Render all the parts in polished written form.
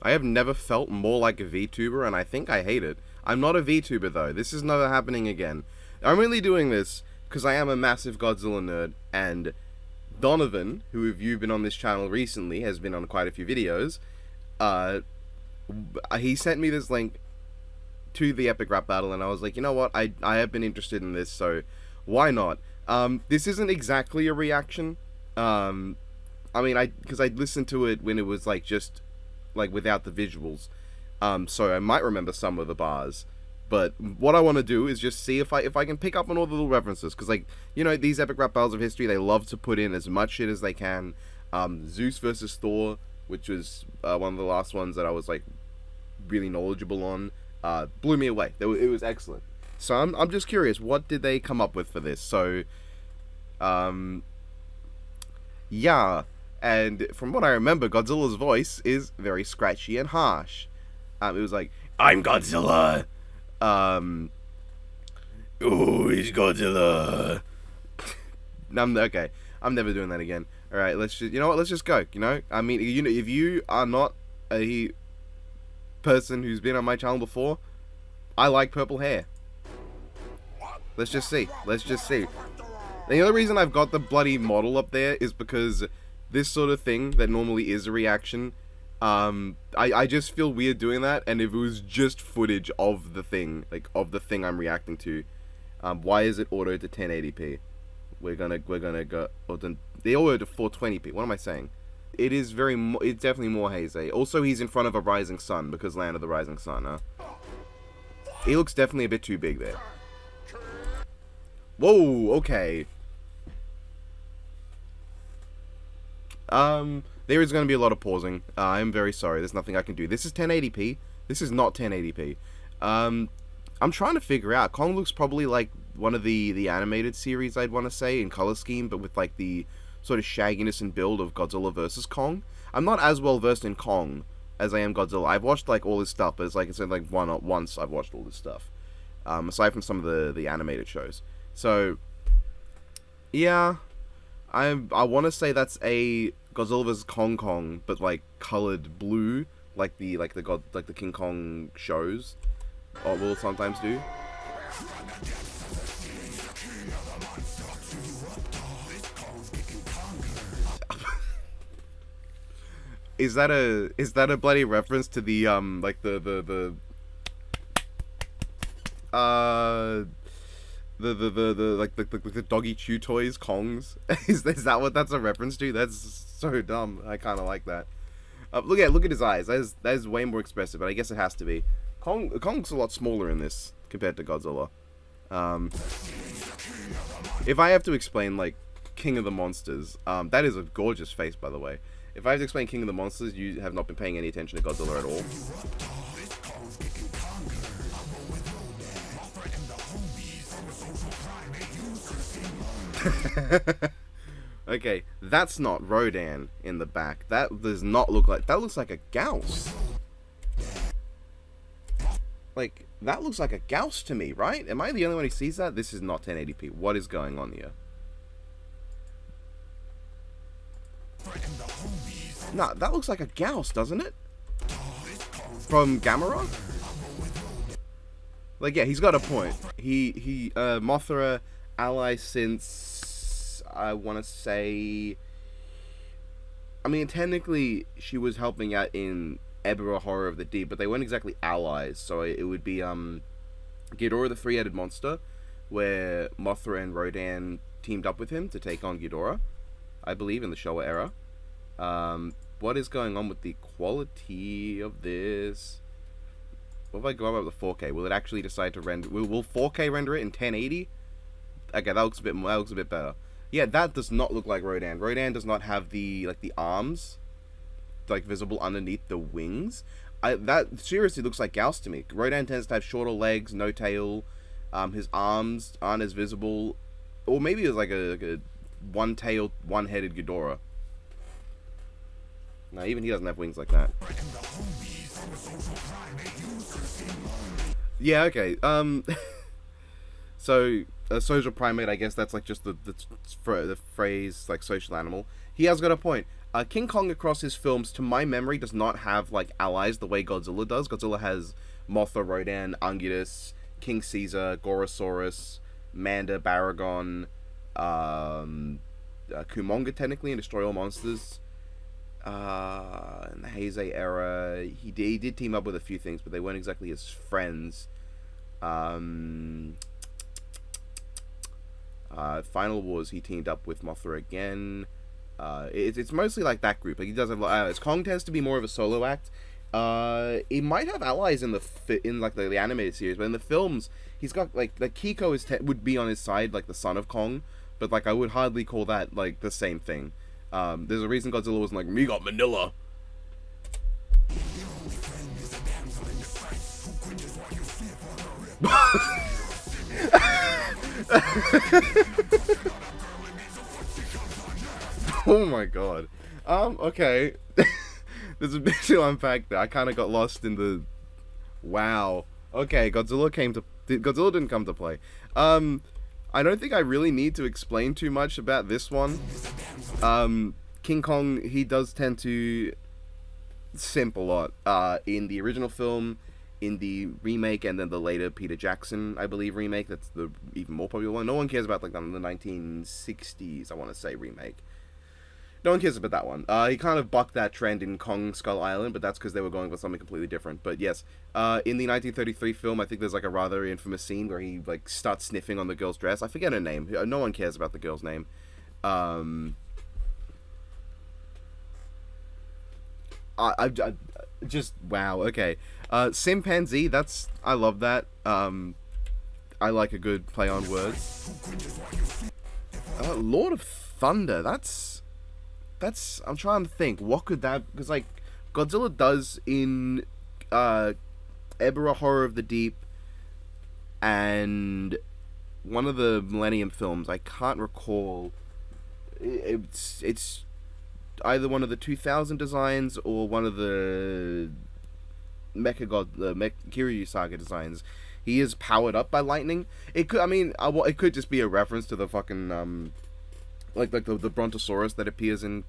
I have never felt more like a VTuber, and I think I hate it. I'm not a VTuber, though. This is never happening again. I'm really doing this because I am a massive Godzilla nerd, and Donovan, who if you've been on this channel recently, has been on quite a few videos, he sent me this link to the epic rap battle, and I was like, you know what, I have been interested in this, so why not? This isn't exactly a reaction. I mean, because I listened to it when it was like just like without the visuals, so I might remember some of the bars. But what I want to do is just see if I can pick up on all the little references, because like, you know, these epic rap battles of history, they love to put in as much shit as they can. Zeus versus Thor, which was one of the last ones that I was like really knowledgeable on, blew me away. It was excellent. So I'm just curious, what did they come up with for this? So, yeah. And from what I remember, Godzilla's voice is very scratchy and harsh. It was like, I'm Godzilla! Oh, he's Godzilla! Okay, I'm never doing that again. Alright, let's just, you know what, let's just go, you know? I mean, you know, if you are not a person who's been on my channel before, I like purple hair. Let's just see. Let's just see. The only reason I've got the bloody model up there is because this sort of thing that normally is a reaction, I just feel weird doing that, and if it was just footage of the thing, like of the thing I'm reacting to, why is it autoed to 1080p? We're gonna go, or they autoed to 420p. What am I saying? It is it's definitely more hazy. Also, he's in front of a rising sun because Land of the Rising Sun. Huh? He looks definitely a bit too big there. Whoa. Okay. There is going to be a lot of pausing. I'm very sorry. There's nothing I can do. This is 1080p. This is not 1080p. I'm trying to figure out. Kong looks probably like one of the animated series, I'd want to say, in color scheme, but with like the sort of shagginess and build of Godzilla versus Kong. I'm not as well versed in Kong as I am Godzilla. I've watched like all his stuff, but it's like once I've watched all this stuff. Aside from some of the animated shows. So yeah, I want to say that's a Godzilla vs Kong, but like colored blue, like the King Kong shows, or will sometimes do. Is that a bloody reference to the like the doggy chew toys Kongs? is that what that's a reference to? That's so dumb. I kind of like that. Look at his eyes. That is way more expressive, but I guess it has to be. Kong's a lot smaller in this compared to Godzilla. If I have to explain like King of the Monsters, that is a gorgeous face, by the way. If I have to explain King of the Monsters, you have not been paying any attention to Godzilla at all. Okay, that's not Rodan in the back. That does not look like... That looks like a Gauss. Like, that looks like a Gauss to me, right? Am I the only one who sees that? This is not 1080p. What is going on here? Nah, that looks like a Gauss, doesn't it? From Gamera? Like, yeah, he's got a point. Mothra, ally since, I want to say... I mean, technically, she was helping out in Ebera Horror of the Deep, but they weren't exactly allies, so it would be, Ghidorah the Three-Headed Monster, where Mothra and Rodan teamed up with him to take on Ghidorah, I believe, in the Showa era. What is going on with the quality of this? What if I go up with 4K? Will it actually decide to render? Will 4K render it in 1080? Okay, that looks a bit better. Yeah, that does not look like Rodan. Rodan does not have the arms like visible underneath the wings. That seriously looks like Gauss to me. Rodan tends to have shorter legs, no tail. His arms aren't as visible, or maybe it's like a one-tailed, one-headed Ghidorah. No, even he doesn't have wings like that. Yeah, okay. So a social primate, I guess that's like just the phrase like social animal. He has got a point. King Kong across his films, to my memory, does not have like allies the way Godzilla does. Godzilla has Mothra, Rodan, Anguirus, King Caesar, Gorosaurus, Manda, Baragon, Kumonga technically, and Destroy All Monsters. In the Heisei era, he did team up with a few things, but they weren't exactly his friends. Final Wars, he teamed up with Mothra again. It's mostly like that group. Like, he does have Kong tends to be more of a solo act. He might have allies in the animated series, but in the films, he's got like Kiko would be on his side, like the son of Kong, but like I would hardly call that like the same thing. There's a reason Godzilla wasn't like, me got Manila. Oh my god. Okay. There's a bit to unpack there. I kind of got lost in the... Wow. Okay, Godzilla didn't come to play. I don't think I really need to explain too much about this one. King Kong, he does tend to simp a lot. In the original film, in the remake, and then the later Peter Jackson, I believe, remake. That's the even more popular one. No one cares about like the 1960s, I want to say, remake. No one cares about that one. He kind of bucked that trend in Kong Skull Island, but that's because they were going for something completely different. But yes, in the 1933 film, I think there's like a rather infamous scene where he like starts sniffing on the girl's dress. I forget her name. No one cares about the girl's name. I just wow. Okay, Chimpanzee. I love that. I like a good play on words. Lord of Thunder. That's I'm trying to think. What could that... Because, like, Godzilla does in Ebirah Horror of the Deep and one of the Millennium films, I can't recall. It's either one of the 2000 designs or one of the Kiryu Saga designs. He is powered up by lightning. It could just be a reference to the fucking... Like the Brontosaurus that appears in...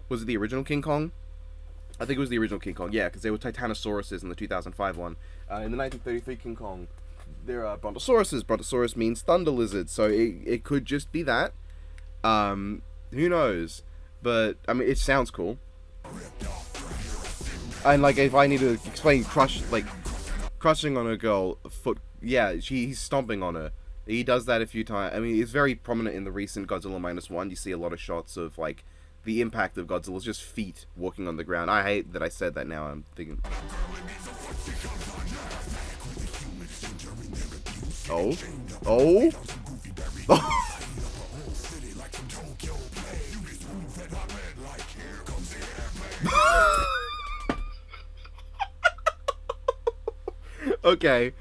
Was it the original King Kong? I think it was the original King Kong, yeah, because they were Titanosauruses in the 2005 one. In the 1933 King Kong, there are Brontosauruses. Brontosaurus means thunder lizard, so it could just be that. Who knows? But, I mean, it sounds cool. And, like, if I need to explain crushing on a girl, yeah, he's stomping on her. He does that a few times. I mean, it's very prominent in the recent Godzilla -1. You see a lot of shots of, like, the impact of Godzilla's just feet walking on the ground. I hate that I said that now. I'm thinking... Oh? Oh? Okay.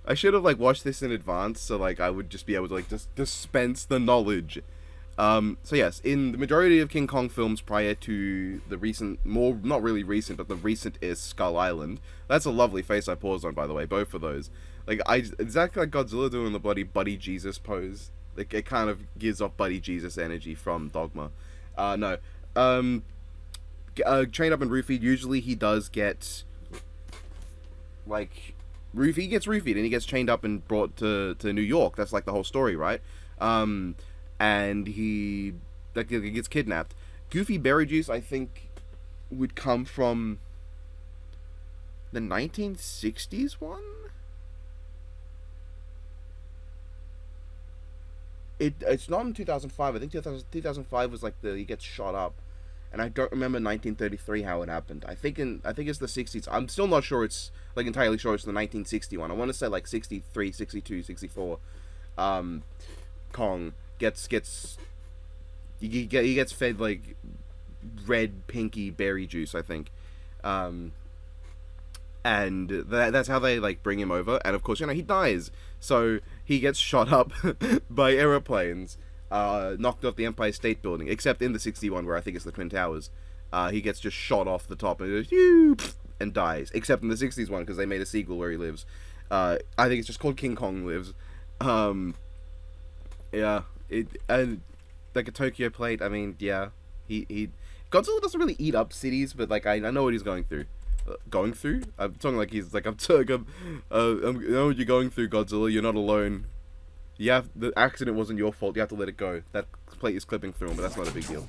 I should have, like, watched this in advance, so, like, I would just be able to, like, just dispense the knowledge. So, yes, in the majority of King Kong films prior to the recent, not really recent, but the recent-ist Skull Island, that's a lovely face I paused on, by the way, both of those. Like, exactly like Godzilla doing the bloody Buddy Jesus pose. Like, it kind of gives off Buddy Jesus energy from Dogma. No. Trained up and roofied, usually he does get... like, he gets roofied and he gets chained up and brought to New York. That's like the whole story, right? And he gets kidnapped. Goofy Berry Juice, I think, would come from the 1960s one? It's not in 2005. I think 2005 was like he gets shot up. And I don't remember 1933 how it happened. I think it's the 60s. I'm still not sure it's, like, entirely sure it's the 1960 one. I want to say, like, 63, 62, 64. Kong he gets fed, like, red, pinky berry juice, I think. And that's how they, like, bring him over. And, of course, he dies. So, he gets shot up by aeroplanes. Knocked off the Empire State Building, except in the 61 where I think it's the Twin Towers. He gets just shot off the top and goes, and dies. Except in the 60s one, because they made a sequel where he lives. I think it's just called King Kong Lives. Um, yeah, it and like a Tokyo plate. I mean, yeah, he Godzilla doesn't really eat up cities, but like I know what he's going through. Going through? I'm talking like he's like I know what you're going through, Godzilla. You're not alone. The accident wasn't your fault. You have to let it go. That plate is clipping through him, but that's not a big deal.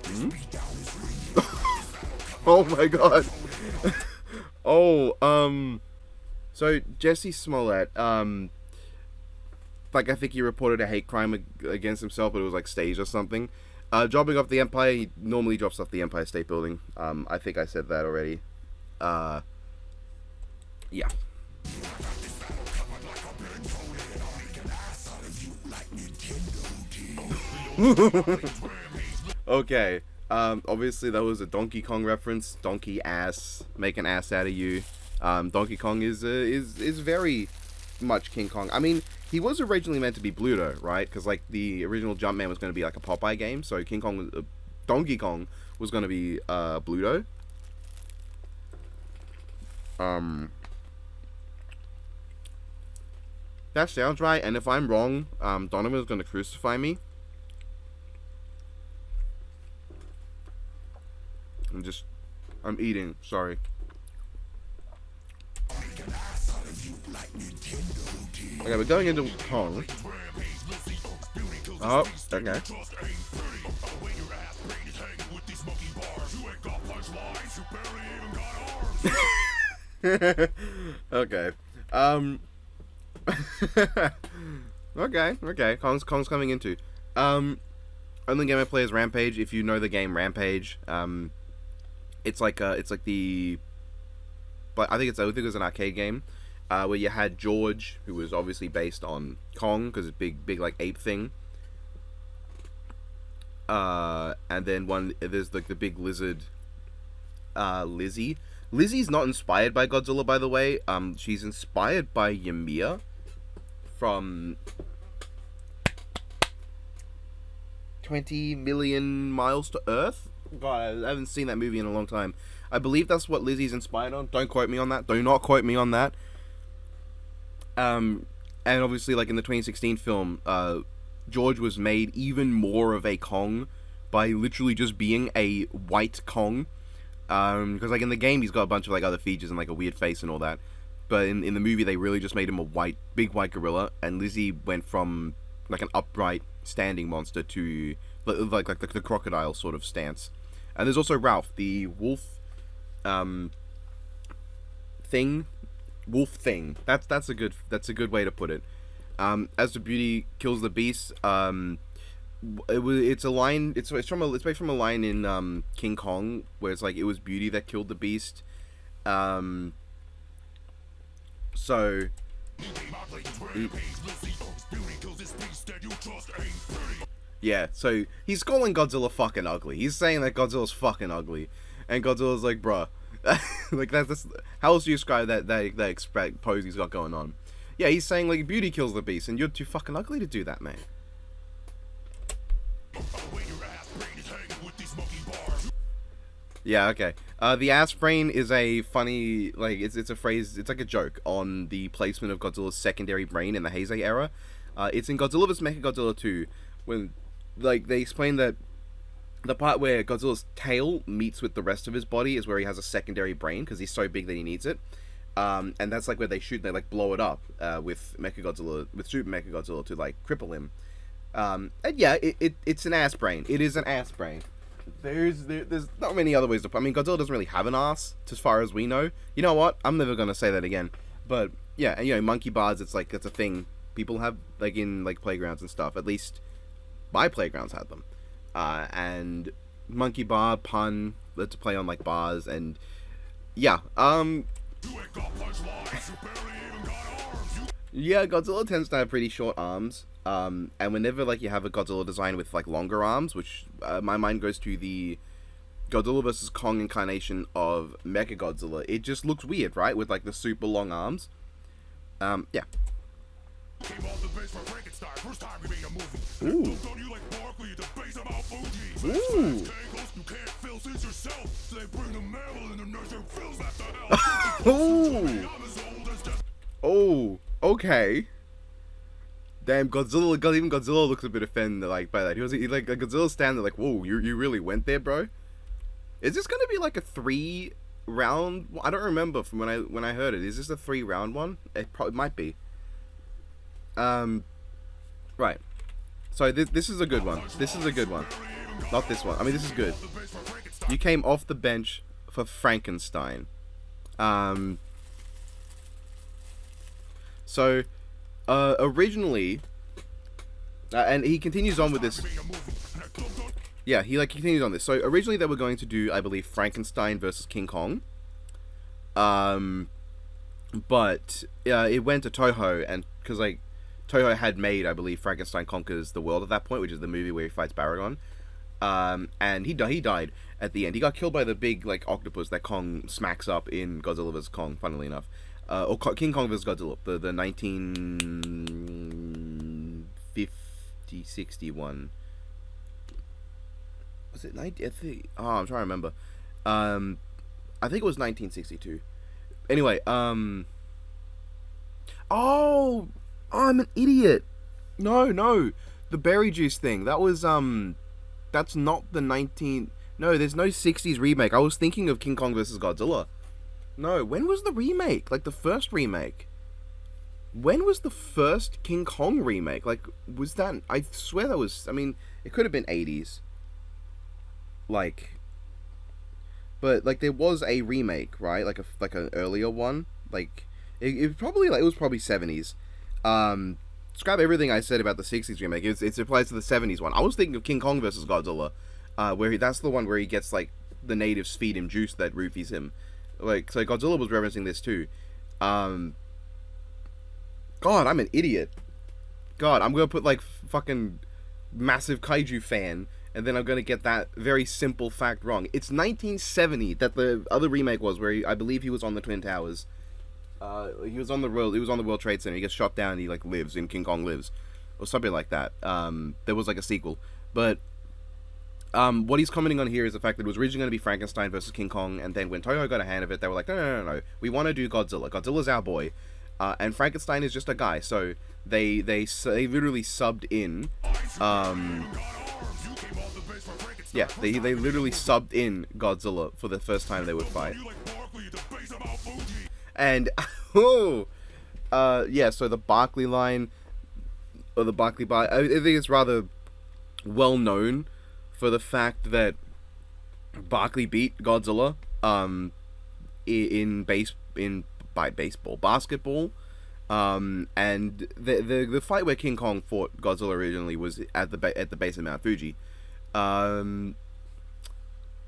Hmm? Oh my god. Oh, so Jesse Smollett, like I think he reported a hate crime against himself, but it was like staged or something. Dropping off the Empire, he normally drops off the Empire State Building. I think I said that already. Yeah. Okay. Obviously that was a Donkey Kong reference. Donkey ass, make an ass out of you. Donkey Kong is very much King Kong. I mean, he was originally meant to be Bluto, right? Because like the original Jumpman was going to be like a Popeye game, so Donkey Kong was going to be Bluto. That sounds right. And if I'm wrong, Donovan's going to crucify me. I'm eating. Sorry. Okay, we're going into Kong. Oh, okay. Okay. Okay. Kong's coming into. Only game I play is Rampage. If you know the game Rampage, it's like the, but I think it was an arcade game, where you had George, who was obviously based on Kong because it's big like ape thing. And then there's like the big lizard, Lizzie. Lizzie's not inspired by Godzilla, by the way. She's inspired by Ymir from 20 Million Miles to Earth. God, I haven't seen that movie in a long time. I believe that's what Lizzie's inspired on. Don't quote me on that. Do not quote me on that. And obviously, like in the 2016 film, George was made even more of a Kong by literally just being a white Kong. Because like in the game, he's got a bunch of like other features and like a weird face and all that. But in the movie, they really just made him a big white gorilla. And Lizzie went from like an upright standing monster to like the crocodile sort of stance. And there's also Ralph, the wolf thing. That's a good way to put it. As the beauty kills the beast, it's based from a line in King Kong where it's like it was beauty that killed the beast. Yeah, so he's calling Godzilla fucking ugly. He's saying that Godzilla's fucking ugly, and Godzilla's like, bruh, like that's how else do you describe that pose he's got going on? Yeah, he's saying like beauty kills the beast, and you're too fucking ugly to do that, man. Yeah, okay. The ass brain is a funny, like, it's a phrase, it's like a joke on the placement of Godzilla's secondary brain in the Heisei era. It's in Godzilla vs. Mecha-Godzilla 2, when, like, they explain that the part where Godzilla's tail meets with the rest of his body is where he has a secondary brain, because he's so big that he needs it. And that's, like, where they like, blow it up, with Super Mecha-Godzilla to, like, cripple him. And yeah, it's an ass brain. It is an ass brain. There's not many other ways to put. I mean, Godzilla doesn't really have an ass, as far as we know. You know what? I'm never gonna say that again. But yeah, and, you know, monkey bars. It's a thing people have, like, in like playgrounds and stuff. At least my playgrounds had them. And monkey bar pun. Let's play on like bars and yeah. Yeah, Godzilla tends to have pretty short arms. And whenever like you have a Godzilla design with like longer arms, which my mind goes to the Godzilla vs. Kong incarnation of Mecha-Godzilla, it just looks weird, right? With like the super long arms. Yeah. Came off the base for Frankenstein, first time we made a movie. Ooh. Looked on you like Barkley, the base about Fuji. Ooh. You can't feel since yourself. So they bring the mammal in the nursery feels like the hell. Ooh. Oh, okay. Damn, Godzilla, even Godzilla looks a bit offended like by that. He like Godzilla's standing there like, whoa, you really went there, bro? Is this gonna be like a 3-round? I don't remember from when I heard it. Is this a 3-round one? It probably might be. Right. So this is a good one. This is a good one. Not this one. I mean, this is good. You came off the bench for Frankenstein. So, originally, and he continues on with this. Yeah, he continues on this. So originally they were going to do, I believe, Frankenstein versus King Kong. But it went to Toho, and because like Toho had made, I believe, Frankenstein Conquers the World at that point, which is the movie where he fights Baragon. And he died at the end. He got killed by the big like octopus that Kong smacks up in Godzilla vs Kong. Funnily enough, or King Kong vs Godzilla, the 1950-61. Was it 90? I think. Oh, I'm trying to remember. I think it was 1962. Anyway, Oh, I'm an idiot. No, the berry juice thing. That was that's not the 19. No, there's no 60s remake. I was thinking of King Kong vs Godzilla. No, when was the remake? Like the first remake. When was the first King Kong remake? Like, was that? I swear that was. I mean, it could have been 80s. Like, but like there was a remake, right? Like an earlier one. Like it was probably 70s. Scrap everything I said about the 60s remake. It applies to the 70s one. I was thinking of King Kong versus Godzilla, that's the one where he gets like the natives feed him juice that roofies him. Like, so Godzilla was referencing this too. God, I'm an idiot. God, I'm gonna put like fucking massive kaiju fan, and then I'm gonna get that very simple fact wrong. It's 1970 that the other remake was, where I believe he was on the Twin Towers. He was on the World Trade Center. He gets shot down and he like lives in King Kong Lives, or something like that. There was like a sequel, but what he's commenting on here is the fact that it was originally going to be Frankenstein versus King Kong, and then when Toho got a hand of it, they were like, no, we want to do Godzilla. Godzilla's our boy, and Frankenstein is just a guy. So they literally subbed in. Yeah, they literally subbed in Godzilla for the first time they would fight. And yeah, so the Barkley line, or the Barkley bar, I think it's rather well known for the fact that Barkley beat Godzilla in basketball, and the fight where King Kong fought Godzilla originally was at the base of Mount Fuji.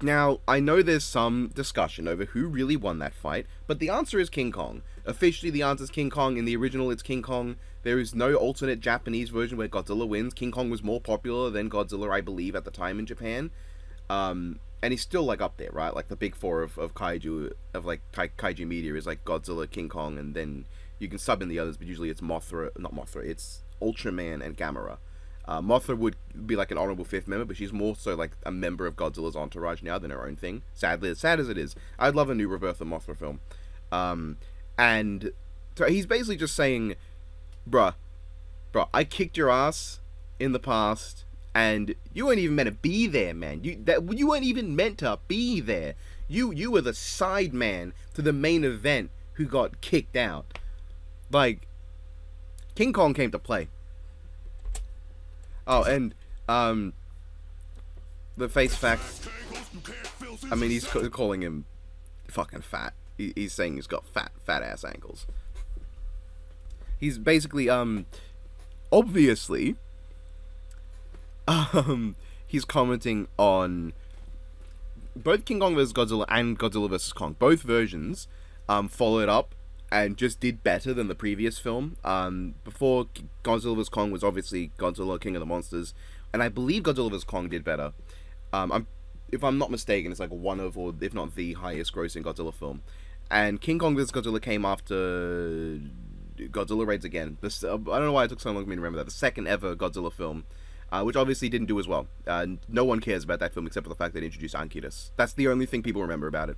Now, I know there's some discussion over who really won that fight, but the answer is King Kong. Officially, the answer is King Kong. In the original, it's King Kong. There is no alternate Japanese version where Godzilla wins. King Kong was more popular than Godzilla, I believe, at the time in Japan. And he's still, like, up there, right? Like, the big four of kaiju, of, like, kaiju media is, like, Godzilla, King Kong, and then you can sub in the others, but usually it's it's Ultraman and Gamera. Mothra would be like an honorable fifth member, but she's more so like a member of Godzilla's entourage now than her own thing. Sadly, as sad as it is, I'd love a new Rebirth of Mothra film. And so he's basically just saying, bruh, I kicked your ass in the past, and you weren't even meant to be there, man. You weren't even meant to be there. You were the side man to the main event who got kicked out. Like, King Kong came to play. Oh, and, the face fact, I mean, he's calling him fucking fat. He's saying he's got fat ass ankles. He's basically, obviously, he's commenting on both King Kong vs. Godzilla and Godzilla vs. Kong. Both versions, followed up and just did better than the previous film. Before, Godzilla vs. Kong was obviously Godzilla, King of the Monsters, and I believe Godzilla vs. Kong did better. If I'm not mistaken, it's like one of, or if not the highest grossing Godzilla film. And King Kong vs. Godzilla came after Godzilla raids again. This I don't know why it took so long for me to remember that. The second ever Godzilla film, which obviously didn't do as well. No one cares about that film except for the fact that it introduced Ankyras. That's the only thing people remember about it.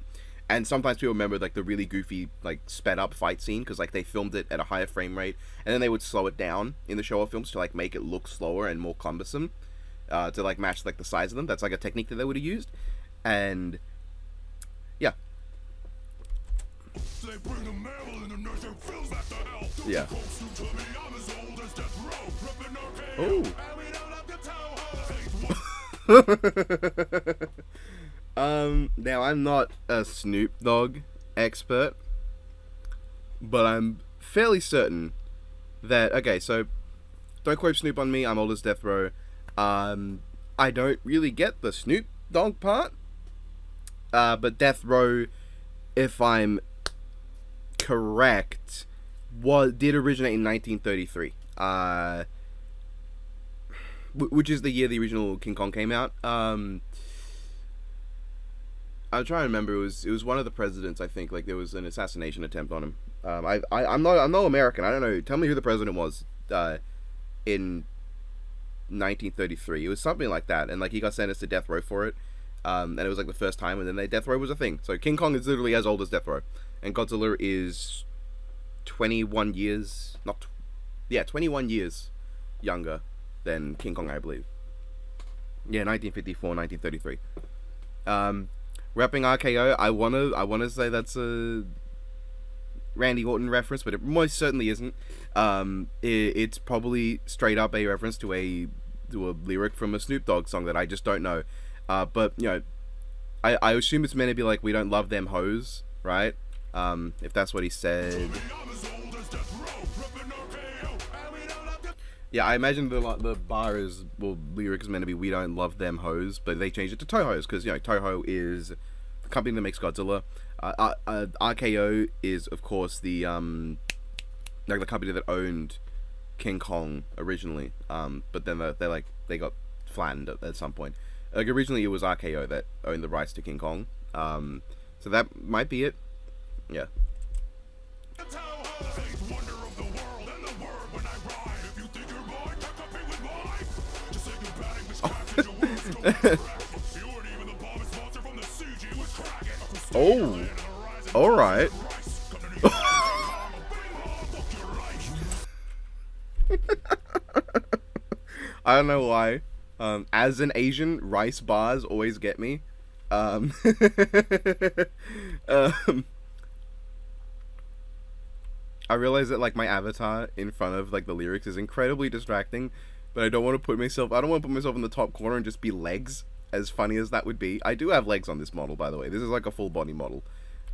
And sometimes people remember like the really goofy, like sped up fight scene because like they filmed it at a higher frame rate, and then they would slow it down in the Showa films to like make it look slower and more cumbersome, to like match like the size of them. That's like a technique that they would have used, and yeah. They bring the mammal in the nurture fills that the hell. Yeah. Close to me, I'm as old as death row. Ripping our Oh. and we don't have to tell her. Now I'm not a Snoop Dogg expert, but I'm fairly certain that, okay, so don't quote Snoop on me, I'm old as death row. I don't really get the Snoop Dogg part, but death row, if I'm correct, did originate in 1933, which is the year the original King Kong came out. I'm trying to remember. It was one of the presidents. I think like there was an assassination attempt on him. I'm no American. I don't know. Tell me who the president was in 1933. It was something like that, and like he got sentenced to death row for it. And it was like the first time, and then death row was a thing. So King Kong is literally as old as death row, and Godzilla is 21 years, 21 years younger than King Kong, I believe. Yeah, 1954, 1933. Rapping RKO, I wanna say that's a Randy Orton reference, but it most certainly isn't. It's probably straight up a reference to a lyric from a Snoop Dogg song that I just don't know. But you know, I assume it's meant to be like we don't love them hoes, right? If that's what he said. Yeah, I imagine the bar is, well, lyric is meant to be we don't love them hoes, but they changed it to Toho's because, you know, Toho is the company that makes Godzilla. RKO is, of course, the like the company that owned King Kong originally. But then they got flattened at some point. Like originally it was RKO that owned the rights to King Kong. So that might be it. Yeah. Oh, all right. I don't know why. As an Asian, rice bars always get me. I realize that like my avatar in front of like the lyrics is incredibly distracting, but I don't want to put myself in the top corner and just be legs. As funny as that would be, I do have legs on this model, by the way. This is like a full body model.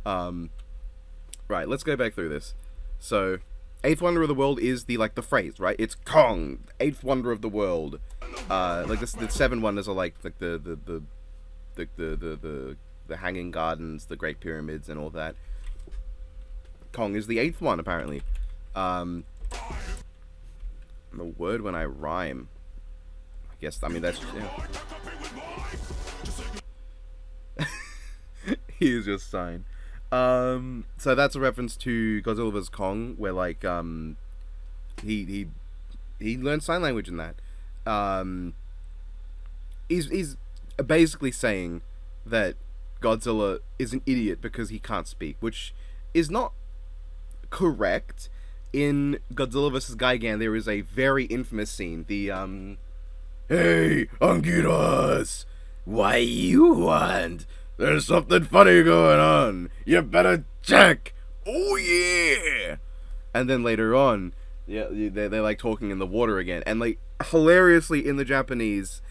Right, let's go back through this. So, eighth wonder of the world is the phrase, right? It's Kong, eighth wonder of the world. Like the seven wonders are like the Hanging Gardens, the Great Pyramids, and all that. Kong is the eighth one, apparently. The word when I rhyme. I guess, I mean, that's... Yeah. He is just sighing. So that's a reference to Godzilla vs. Kong, where, like, he learned sign language in that. He's basically saying that Godzilla is an idiot because he can't speak, which is not correct. In Godzilla vs. Gigan, there is a very infamous scene. The, Hey, Anguirus! What you want? There's something funny going on. You better check. Oh, yeah! And then later on, yeah, they're like talking in the water again. And like, hilariously in the Japanese,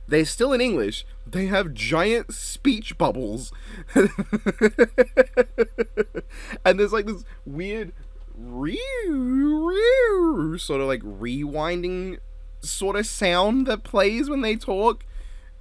they're still in English. They have giant speech bubbles. And there's like this weird sort of like rewinding sort of sound that plays when they talk.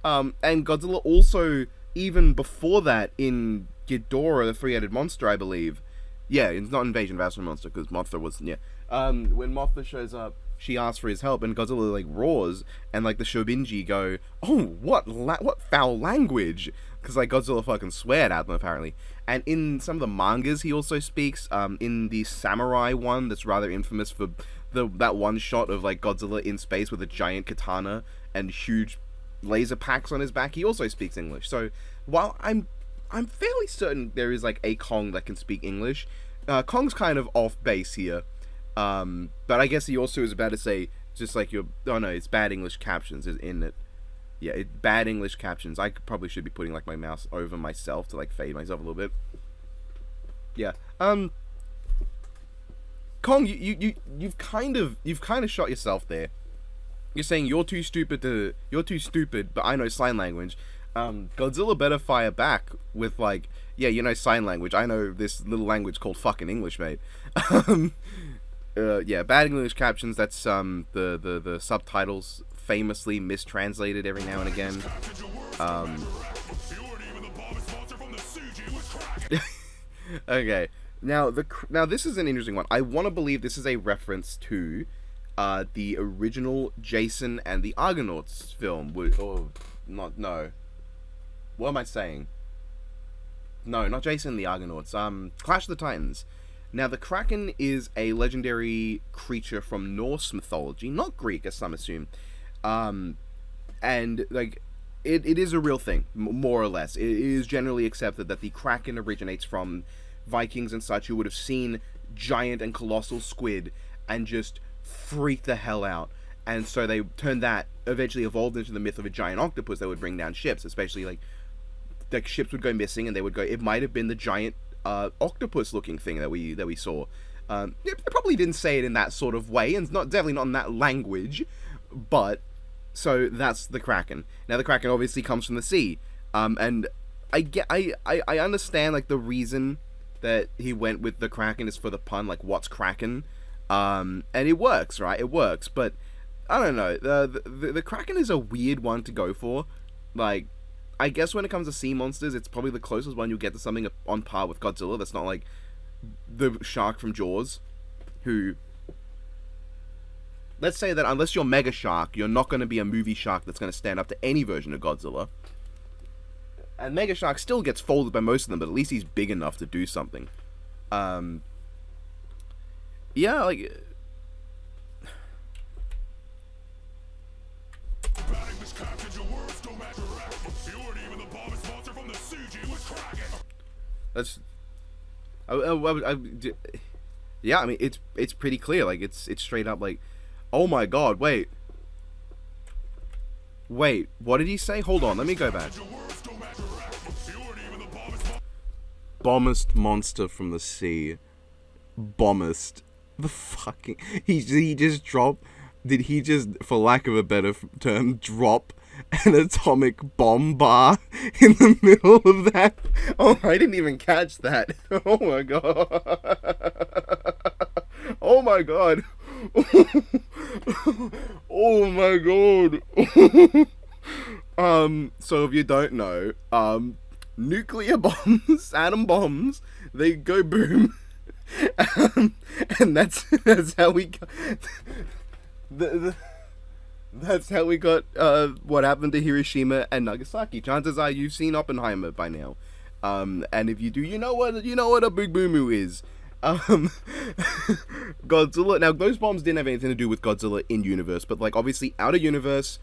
And Godzilla also, even before that, in Ghidorah, the three-headed monster, I believe. Yeah, it's not Invasion of Astro Monster, because Mothra was, yeah. When Mothra shows up, she asks for his help, and Godzilla like roars, and like the Shobinji go, "Oh, what foul language?" Because like Godzilla fucking sweared at them apparently. And in some of the mangas, he also speaks. In the samurai one, that's rather infamous for that one shot of like Godzilla in space with a giant katana and huge laser packs on his back, he also speaks English. So while I'm fairly certain there is like a Kong that can speak English, Kong's kind of off base here. But I guess he also is about to say, just like oh no, it's bad English captions is in it. Yeah, bad English captions. I probably should be putting like my mouse over myself to like fade myself a little bit. Yeah. Kong, you've kind of shot yourself there. You're saying you're too stupid, but I know sign language. Godzilla better fire back with like, yeah, you know sign language. I know this little language called fucking English, mate. Yeah, bad English captions. That's the subtitles famously mistranslated every now and again. Okay, now this is an interesting one. I want to believe this is a reference to the original Jason and the Argonauts film. Or not? No. What am I saying? No, not Jason and the Argonauts. Clash of the Titans. Now, the Kraken is a legendary creature from Norse mythology, not Greek, as some assume. And, like, it is a real thing, more or less. It is generally accepted that the Kraken originates from Vikings and such who would have seen giant and colossal squid and just freaked the hell out. And so they turned that, eventually evolved into the myth of a giant octopus that would bring down ships, especially, like ships would go missing and they would go, it might have been the giant octopus-looking thing that we saw. They probably didn't say it in that sort of way, and definitely not in that language, but so that's the Kraken. Now the Kraken obviously comes from the sea, and I understand like the reason that he went with the Kraken is for the pun, like what's Kraken, and it works, right? It works, but I don't know. The Kraken is a weird one to go for, like. I guess when it comes to sea monsters, it's probably the closest one you'll get to something on par with Godzilla. That's not like the shark from Jaws, who... Let's say that unless you're Mega Shark, you're not going to be a movie shark that's going to stand up to any version of Godzilla. And Mega Shark still gets folded by most of them, but at least he's big enough to do something. Yeah, like... That's, yeah, I mean it's pretty clear. Like it's straight up like, oh my god, wait, what did he say? Hold on, let me go back. Bombest monster from the sea. Bombest. The fucking he just dropped. Did he just, for lack of a better term, drop an atomic bomb bar in the middle of that? Oh, I didn't even catch that. Oh my god. Oh my god. Oh my god. So if you don't know, nuclear bombs, atom bombs, they go boom. And that's how we got that's how we got what happened to Hiroshima and Nagasaki. Chances are you've seen Oppenheimer by now, and if you do, you know what a big boomoo is. Godzilla. Now those bombs didn't have anything to do with Godzilla in universe, but like obviously out of universe,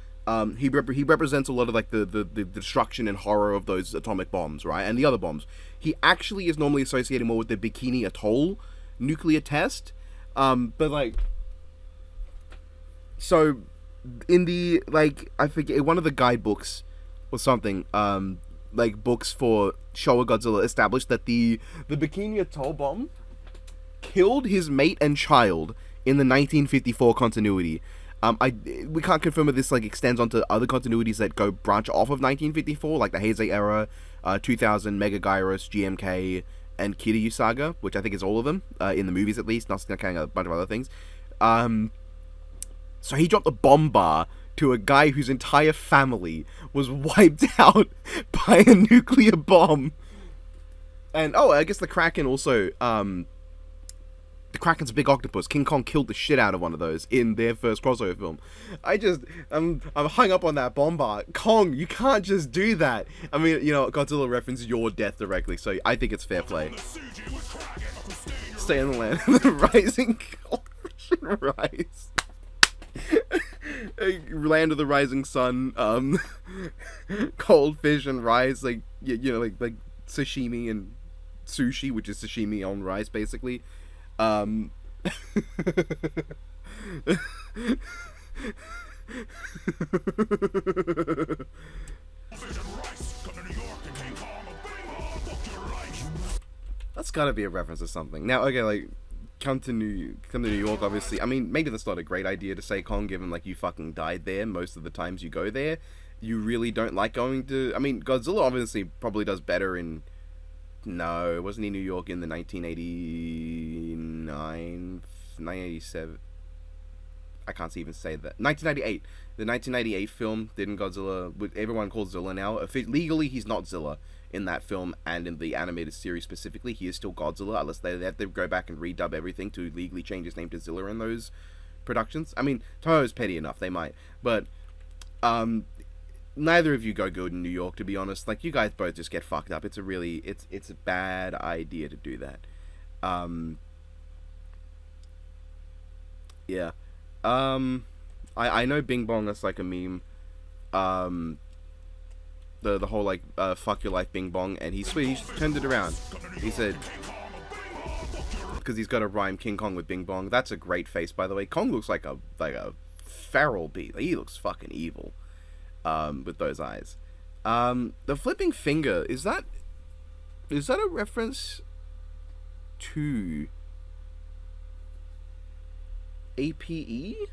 he represents a lot of like the destruction and horror of those atomic bombs, right? And the other bombs. He actually is normally associated more with the Bikini Atoll nuclear test, but like. So, in the, like, I forget, one of the guidebooks or something, like, books for Showa Godzilla established that the Bikini Atoll bomb killed his mate and child in the 1954 continuity. We can't confirm if this, like, extends onto other continuities that branch off of 1954, like the Heisei era, 2000, Mega Gyros, GMK, and Kiryu Saga, which I think is all of them, in the movies at least, not counting a bunch of other things. So he dropped a bomb bar to a guy whose entire family was wiped out by a nuclear bomb. And, I guess the Kraken also, the Kraken's a big octopus. King Kong killed the shit out of one of those in their first crossover film. I'm hung up on that bombard. Kong, you can't just do that. I mean, you know, Godzilla references your death directly, so I think it's fair play. Stay in the land of the rising rise. Land of the rising sun, cold fish and rice, like you know, like sashimi and sushi, which is sashimi on rice, basically. That's gotta be a reference to something. Now, okay, like, come to New York, obviously. I mean, maybe that's not a great idea to say Kong, given, like, you fucking died there most of the times you go there. You really don't like going to... I mean, Godzilla obviously probably does better in... No, wasn't he New York in the 1989... 1987... I can't even say that. 1998. The 1998 film, didn't Godzilla... Everyone calls Zilla now. Legally, he's not Zilla in that film, and in the animated series specifically, he is still Godzilla, unless they have to go back and redub everything to legally change his name to Zilla in those productions. I mean, Toho's petty enough, they might. But, neither of you go good in New York, to be honest. Like, you guys both just get fucked up. It's a really... It's a bad idea to do that. Yeah. I know Bing Bong is like a meme. The whole like fuck your life Bing Bong, and he turned it around. He said, because he's got to rhyme King Kong with Bing Bong. That's a great face, by the way. Kong looks like a feral beast. He looks fucking evil, with those eyes. The flipping finger, is that a reference to APE?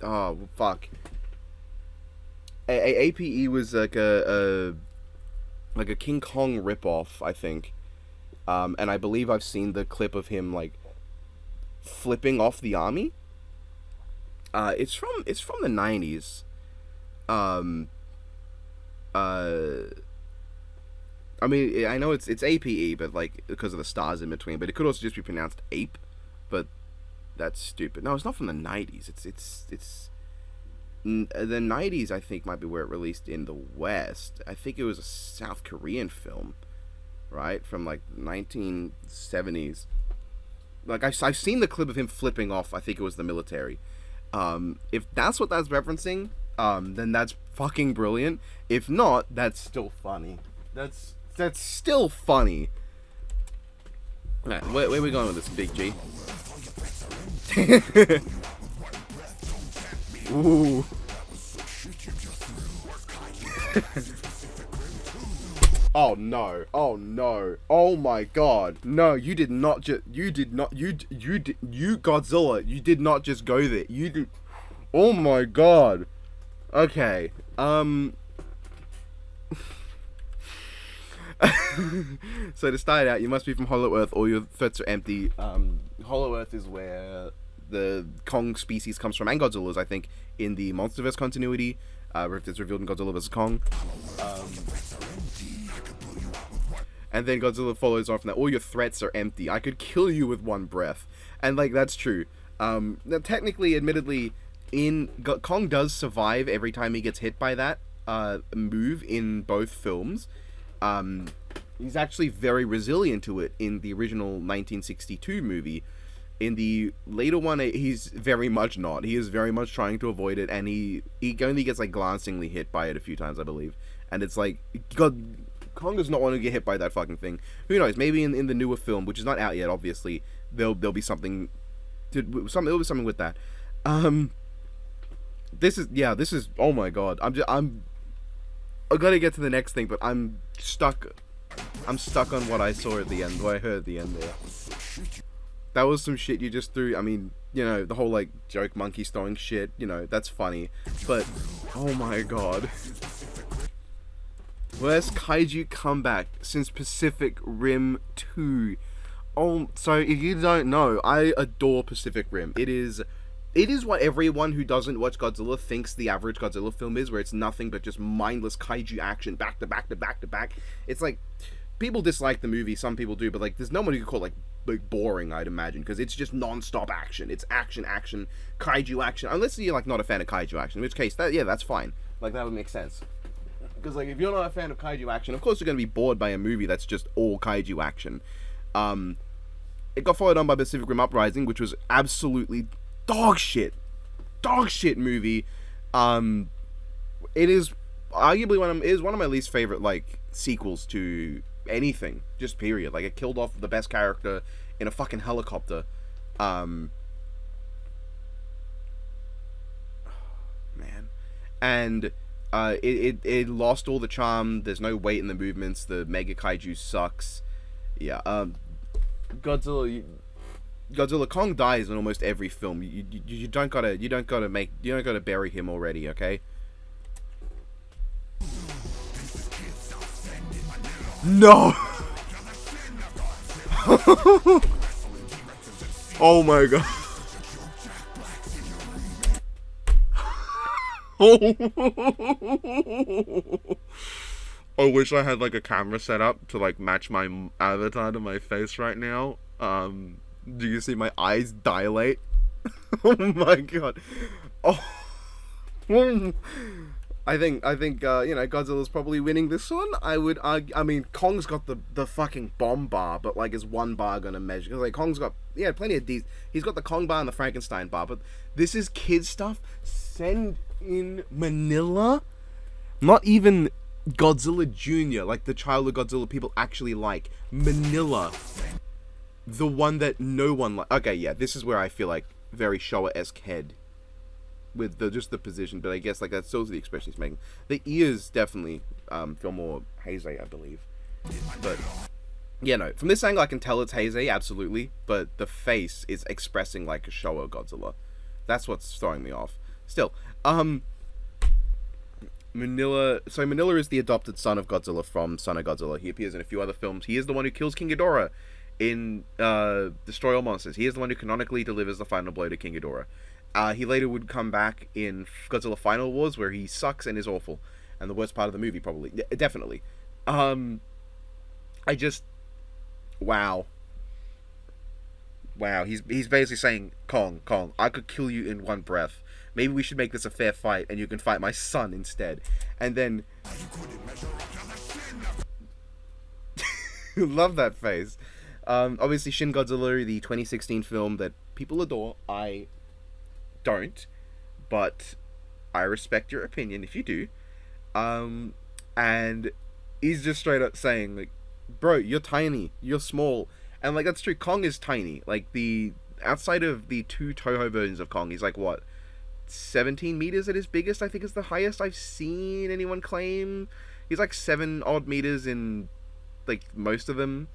Oh fuck. APE was like a King Kong ripoff, I think. And I believe I've seen the clip of him like flipping off the army. It's from the 90s. I mean, I know it's APE, but like because of the stars in between. But it could also just be pronounced ape. But that's stupid. No, it's not from the 90s. It's the 90s. I think might be where it released in the West. I think it was a South Korean film, right, from like 1970s. Like I've seen the clip of him flipping off. I think it was the military. If that's what that's referencing, then that's fucking brilliant. If not, that's still funny. That's still funny. Alright, where are we going with this, Big G? Ooh. Oh no. Oh no. Oh my god. No, you did not Godzilla, you did not just go there. You did. Oh my god. Okay. So to start out, you must be from Hollow Earth, all your threats are empty. Hollow Earth is where the Kong species comes from, and Godzilla's, I think, in the MonsterVerse continuity, it's revealed in Godzilla vs. Kong. And then Godzilla follows on from that, all your threats are empty. I could kill you with one breath. And, like, that's true. Now, technically, admittedly, Kong does survive every time he gets hit by that move in both films. He's actually very resilient to it in the original 1962 movie. In the later one, he's very much not. He is very much trying to avoid it, and he only gets like glancingly hit by it a few times, I believe. And it's like, God, Kong does not want to get hit by that fucking thing. Who knows? Maybe in the newer film, which is not out yet, obviously, there'll be something. There'll be something with that. This is. Oh my god. I gotta get to the next thing, but I'm stuck on what I saw at the end, what I heard at the end there. That was some shit you just threw. I mean, you know, the whole, like, joke monkeys throwing shit, you know, that's funny. But, oh my god. Worst kaiju comeback since Pacific Rim 2. Oh, so if you don't know, I adore Pacific Rim. It is what everyone who doesn't watch Godzilla thinks the average Godzilla film is, where it's nothing but just mindless kaiju action back to back to back to back. It's like, people dislike the movie, some people do, but like there's no one who could call it like boring, I'd imagine, because it's just non-stop action. It's action, kaiju action. Unless you're like not a fan of kaiju action, in which case that's fine. Like that would make sense. Because like if you're not a fan of kaiju action, of course you're gonna be bored by a movie that's just all kaiju action. It got followed on by Pacific Rim Uprising, which was absolutely dog shit movie. It is arguably one of my least favorite like sequels to anything, just period. Like it killed off the best character in a fucking helicopter. Man, and it lost all the charm. There's no weight in the movements. The mega kaiju sucks. Yeah. Godzilla Kong dies in almost every film. You don't gotta bury him already, okay? No. Oh my god. I wish I had like a camera set up to like match my avatar to my face right now. Do you see my eyes dilate? Oh my god. Oh. I think Godzilla's probably winning this one. I would argue. I mean, Kong's got the fucking bomb bar, but like, is one bar gonna measure? Because like, Kong's got plenty of these. He's got the Kong bar and the Frankenstein bar, but this is kid stuff. Send in Manila. Not even Godzilla Jr., like the child of Godzilla people actually like. Manila. The one that no one like. Okay, yeah, this is where I feel like very Showa-esque head. With just the position, but I guess like that's still the expression he's making. The ears definitely feel more Heisei, I believe. But yeah, no, from this angle I can tell it's Heisei, absolutely. But the face is expressing like a Showa Godzilla. That's what's throwing me off. Still, Manila. So Manila is the adopted son of Godzilla from Son of Godzilla. He appears in a few other films. He is the one who kills King Ghidorah in Destroy All Monsters. He is the one who canonically delivers the final blow to King Ghidorah. He later would come back in Godzilla Final Wars, where he sucks and is awful, and the worst part of the movie, probably. Definitely. Wow. He's basically saying, Kong, I could kill you in one breath. Maybe we should make this a fair fight, and you can fight my son instead. And then... Love that face. Obviously, Shin Godzilla, the 2016 film that people adore. I don't, but I respect your opinion if you do. And he's just straight up saying, like, bro, you're tiny, you're small. And like, that's true, Kong is tiny. Like, the outside of the two Toho versions of Kong, he's like, what, 17 meters at his biggest, I think is the highest I've seen anyone claim. He's like 7 odd meters in like most of them.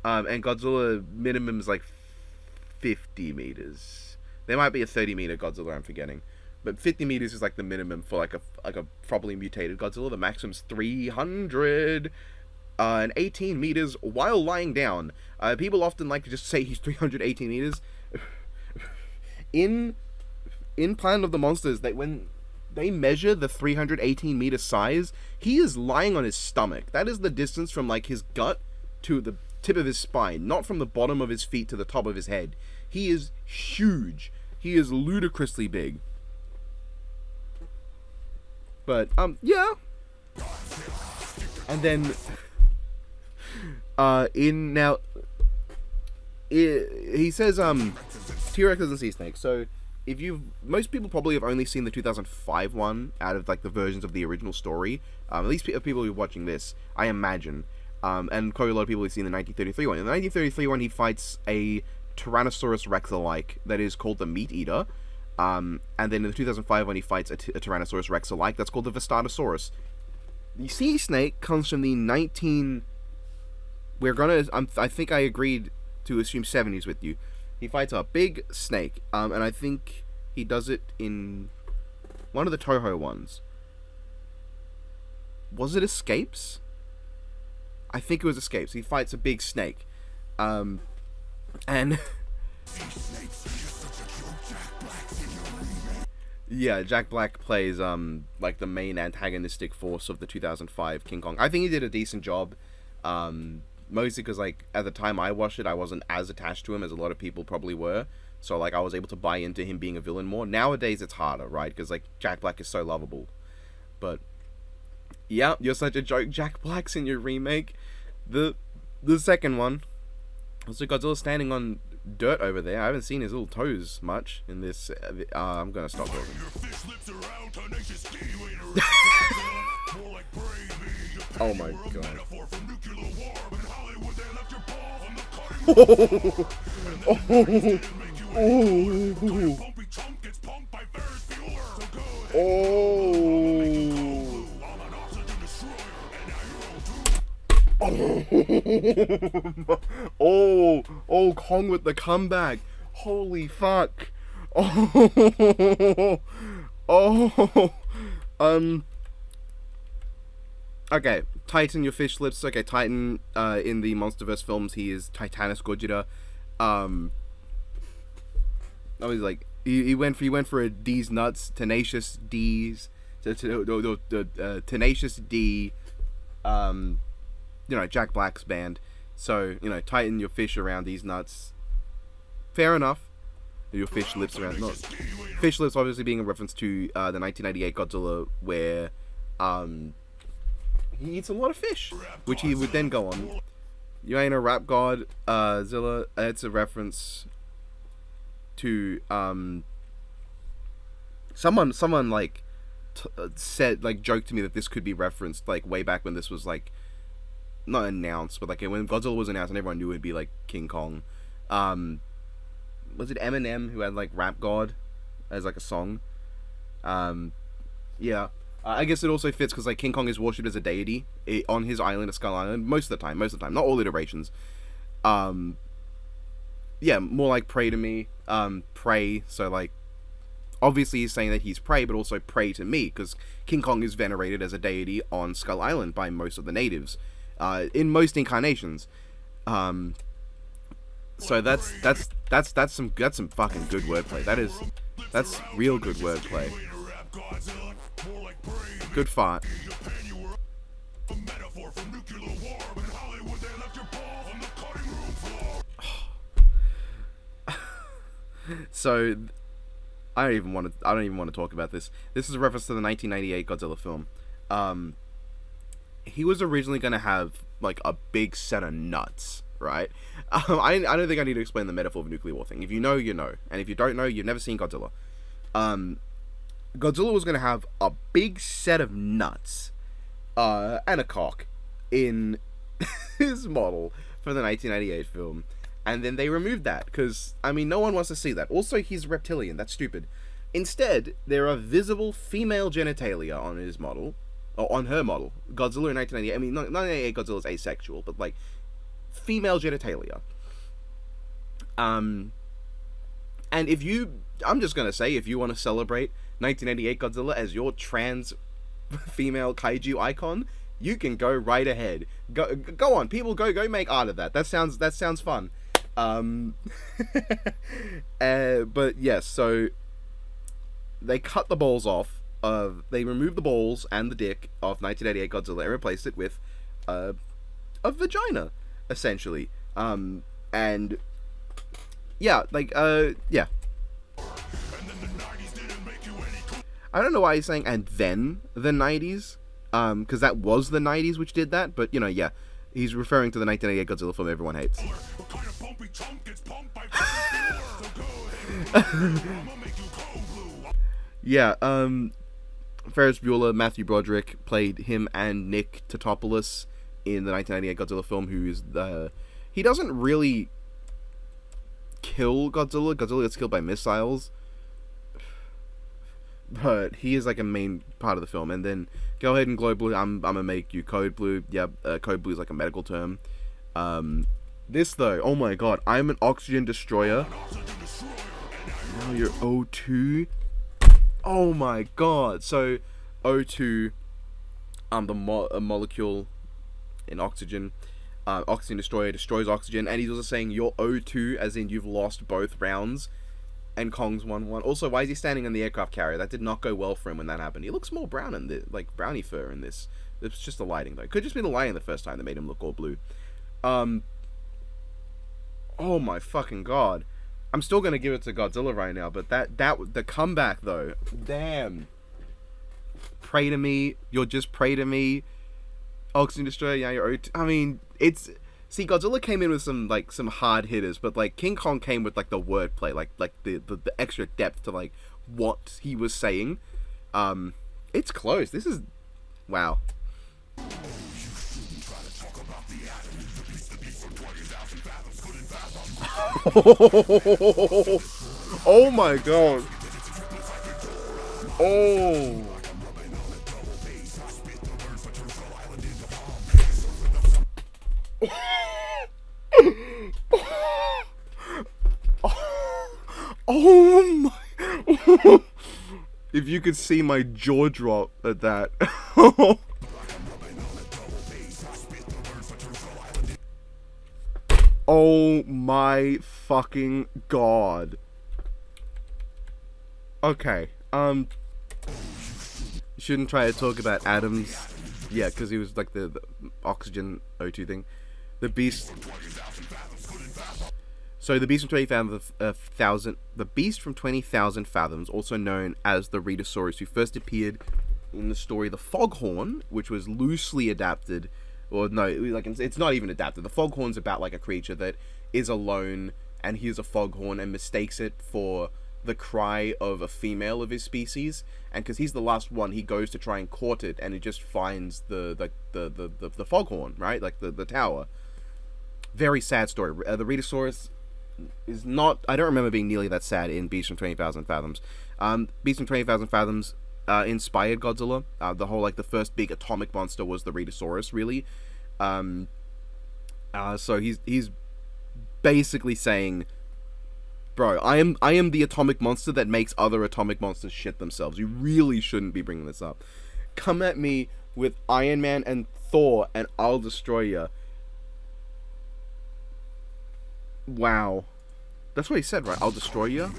And Godzilla minimum is like 50 meters. There might be a 30-meter Godzilla I'm forgetting, but 50 meters is like the minimum for like a properly mutated Godzilla. The maximum's 300 and 18 meters while lying down. People often like to just say he's 318 meters. In Planet of the Monsters, when they measure the 318 meter size, he is lying on his stomach. That is the distance from like his gut to the tip of his spine, not from the bottom of his feet to the top of his head. He is huge. He is ludicrously big. But, yeah. And then, he says, T-Rex doesn't see snakes. So, most people probably have only seen the 2005 one out of, like, the versions of the original story. At least people who are watching this, I imagine. And probably a lot of people have seen the 1933 one. In the 1933 one, he fights a Tyrannosaurus Rex-alike that is called the Meat Eater. And then in the 2005 one, he fights a Tyrannosaurus Rex-alike that's called the Vistatosaurus. The sea snake comes from the I think I agreed to assume 70s with you. He fights a big snake, and I think he does it in one of the Toho ones. Was it Escapes? I think it was Escapes. He fights a big snake. And yeah, Jack Black plays like the main antagonistic force of the 2005 King Kong. I think he did a decent job. mostly because like at the time I watched it, I wasn't as attached to him as a lot of people probably were. So like I was able to buy into him being a villain more. Nowadays it's harder, right? Because like Jack Black is so lovable. But yeah, you're such a joke. Jack Black's in your remake. The second one. Also, Godzilla standing on dirt over there. I haven't seen his little toes much in this. I'm gonna stop talking. Oh my god. Oh, Kong with the comeback. Holy fuck. Okay, Titan, your fish lips. Okay, Titan, in the MonsterVerse films, he is Titanus Gojira. I was like, he went for a D's nuts, tenacious D's, tenacious D, Jack Black's band. So, Titan your fish around these nuts. Fair enough. Your fish lips around. Not fish lips, obviously being a reference to the 1998 Godzilla, where he eats a lot of fish, which he would then go on. You ain't a rap god, Zilla. It's a reference to someone like said, like, joked to me that this could be referenced like way back when this was like not announced, but like when Godzilla was announced and everyone knew it'd be like King Kong. Was it Eminem who had like Rap God as like a song? Yeah. I guess it also fits because like King Kong is worshipped as a deity on his island of Skull Island most of the time, not all iterations. Yeah, more like pray to me, pray. So like, obviously he's saying that he's prey, but also pray to me because King Kong is venerated as a deity on Skull Island by most of the natives, in most incarnations. So that's some fucking good wordplay. That's real good wordplay. Good fart. So I don't even want to talk about this. This is a reference to the 1998 Godzilla film. He was originally going to have like a big set of nuts, right? I don't think I need to explain the metaphor of a nuclear war thing. If you know, you know, and if you don't know, you've never seen Godzilla. Godzilla was going to have a big set of nuts and a cock in his model for the 1998 film. And then they removed that, because, I mean, no one wants to see that. Also, he's reptilian. That's stupid. Instead, there are visible female genitalia on his model, or on her model. Godzilla in 1998, I mean, 1998 Godzilla is asexual, but, like, female genitalia. And if you, I'm just going to say, if you want to celebrate 1988 Godzilla as your trans female kaiju icon, you can go right ahead. Go on, people, go make art of that. That sounds fun. But yes, so they cut the balls off they removed the balls and the dick of 1988 Godzilla and replaced it with a vagina, essentially. And yeah, like yeah. I don't know why he's saying and then the 90s, because that was the 90s which did that, but yeah, he's referring to the 1988 Godzilla film everyone hates. Yeah, Ferris Bueller, Matthew Broderick played him and Nick Totopoulos in the 1998 Godzilla film, who is he doesn't really kill Godzilla. Godzilla gets killed by missiles, but he is like a main part of the film. And then go ahead and glow blue. I'm gonna make you code blue. Yeah, code blue is like a medical term. This though, oh my god, I'm an oxygen destroyer. Now you're O2. Oh my god. So O2, the molecule in oxygen. Oxygen destroyer destroys oxygen, and he's also saying you're O2, as in you've lost both rounds. And Kong's 1-1. Also, why is he standing on the aircraft carrier? That did not go well for him when that happened. He looks more brown in this, like brownie fur in this. It's just the lighting though. Could just be the lighting the first time that made him look all blue. Um, oh my fucking god. I'm still gonna give it to Godzilla right now, but the comeback though, damn. Pray to me, you'll just pray to me. Oxygen Destroyer, yeah, I mean, it's see, Godzilla came in with some hard hitters, but like King Kong came with like the wordplay, like the extra depth to like what he was saying. It's close. This is wow. Oh my god. Oh. Oh my. If you could see my jaw drop at that. Oh my fucking god. Okay, shouldn't try to talk about atoms. Yeah, because he was like the oxygen O2 thing. The beast. So the beast from 20,000, the beast from 20,000 fathoms, also known as the Rhedosaurus, who first appeared in the story The Foghorn, which was loosely adapted, or no, like it's not even adapted. The Foghorn's about like a creature that is alone and hears a foghorn and mistakes it for the cry of a female of his species, and because he's the last one, he goes to try and court it, and he just finds the foghorn, right, like the tower. Very sad story. The Rhedosaurus is not. I don't remember being nearly that sad in Beast from 20,000 Fathoms. Beast from 20,000 Fathoms inspired Godzilla. The whole the first big atomic monster was the Rhedosaurus, really. So he's basically saying, bro, I am the atomic monster that makes other atomic monsters shit themselves. You really shouldn't be bringing this up. Come at me with Iron Man and Thor, and I'll destroy you. Wow. That's what he said, right? I'll destroy you?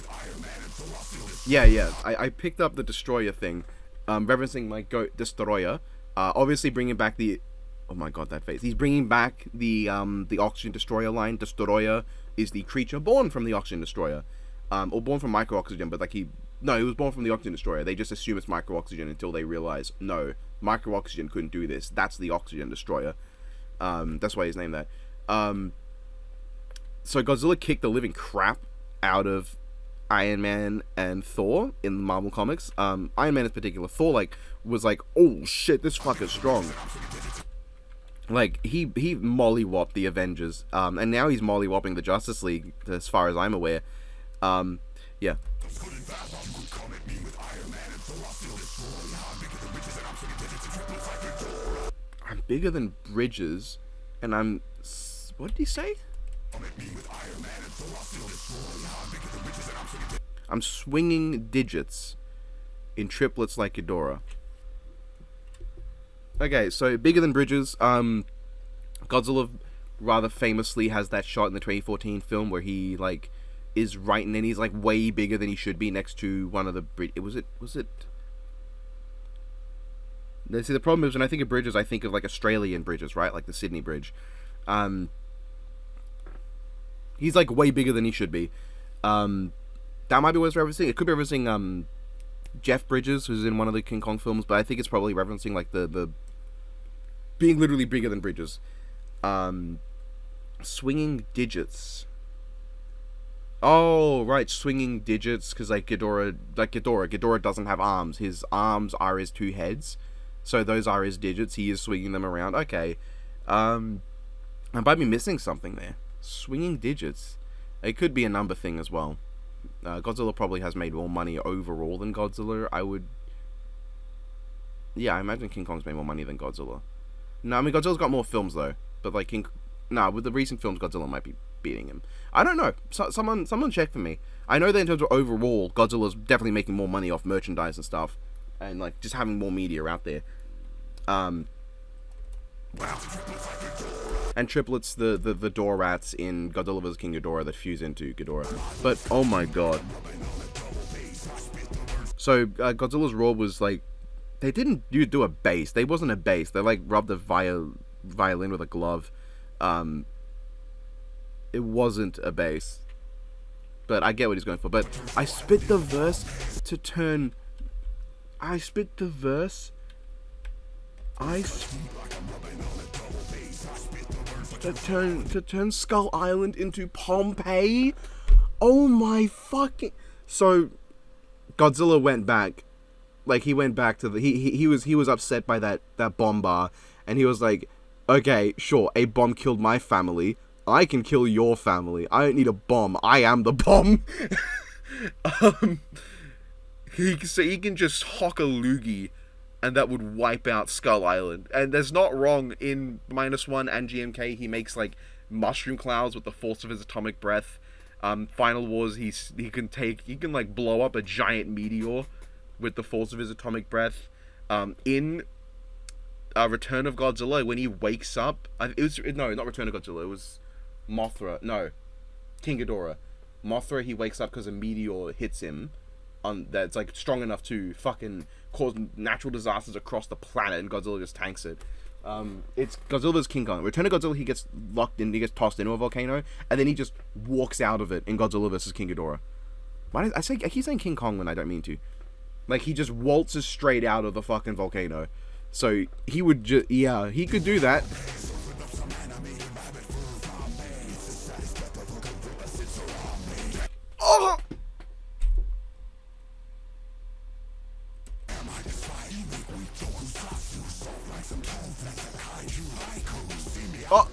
Yeah. I picked up the destroyer thing. Referencing my goat, Destroyer. Obviously bringing back the... Oh my god, that face. He's bringing back the Oxygen Destroyer line. Destroyer is the creature born from the Oxygen Destroyer. Or born from Micro-Oxygen, but he was born from the Oxygen Destroyer. They just assume it's Micro-Oxygen until they realize, no, Micro-Oxygen couldn't do this. That's the Oxygen Destroyer. That's why he's named that. So Godzilla kicked the living crap out of Iron Man and Thor in the Marvel comics. Iron Man in particular. Thor was like, oh shit, this fucker's strong. He mollywopped the Avengers. And now he's mollywopping the Justice League, as far as I'm aware. Yeah. I'm bigger than bridges, and I'm... What did he say? I'm swinging digits in triplets like Ghidorah. Okay, so bigger than bridges. Godzilla rather famously has that shot in the 2014 film where he is right, and then he's way bigger than he should be next to one of the was it? See, the problem is when I think of bridges, I think of Australian bridges, right? Like the Sydney Bridge. He's way bigger than he should be. That might be worth referencing. It could be referencing Jeff Bridges, who's in one of the King Kong films, but I think it's probably referencing the being literally bigger than bridges. Swinging digits. Oh, right, swinging digits, because Ghidorah doesn't have arms. His arms are his two heads, so those are his digits. He is swinging them around. Okay. I might be missing something there. Swinging digits. It could be a number thing as well. Godzilla probably has made more money overall than Godzilla. Yeah, I imagine King Kong's made more money than Godzilla. No, I mean, Godzilla's got more films, though. But, with the recent films, Godzilla might be beating him. I don't know. Someone check for me. I know that in terms of overall, Godzilla's definitely making more money off merchandise and stuff. And, just having more media out there. Wow. And triplets, the door rats in Godzilla vs. King Ghidorah that fuse into Ghidorah. But, oh my god. So, Godzilla's roar was they didn't do a bass. They wasn't a bass. They rubbed a violin with a glove. it wasn't a base. But I get what he's going for. But I spit the verse to turn... I spit the verse... to turn Skull Island into Pompeii? Oh my fucking... So, Godzilla went back. Like, he went back to the... He was upset by that bomb bar. And he was like, okay, sure, a bomb killed my family. I can kill your family. I don't need a bomb. I am the bomb. He can just hock a loogie, and that would wipe out Skull Island. And there's not wrong in -1 and GMK. He makes like mushroom clouds with the force of his atomic breath. Final Wars, he can like blow up a giant meteor with the force of his atomic breath. In Return of Godzilla, when he wakes up, not Return of Godzilla. It was Mothra. No, King Ghidorah. Mothra. He wakes up because a meteor hits him. That's like strong enough to fucking cause natural disasters across the planet, and Godzilla just tanks it. It's Godzilla vs King Kong. Return of Godzilla, he gets locked in, he gets tossed into a volcano, and then he just walks out of it in Godzilla vs King Ghidorah. Why did I keep saying King Kong when I don't mean to? Like, he just waltzes straight out of the fucking volcano. So he would just, yeah, he could do that. Oh! Oh!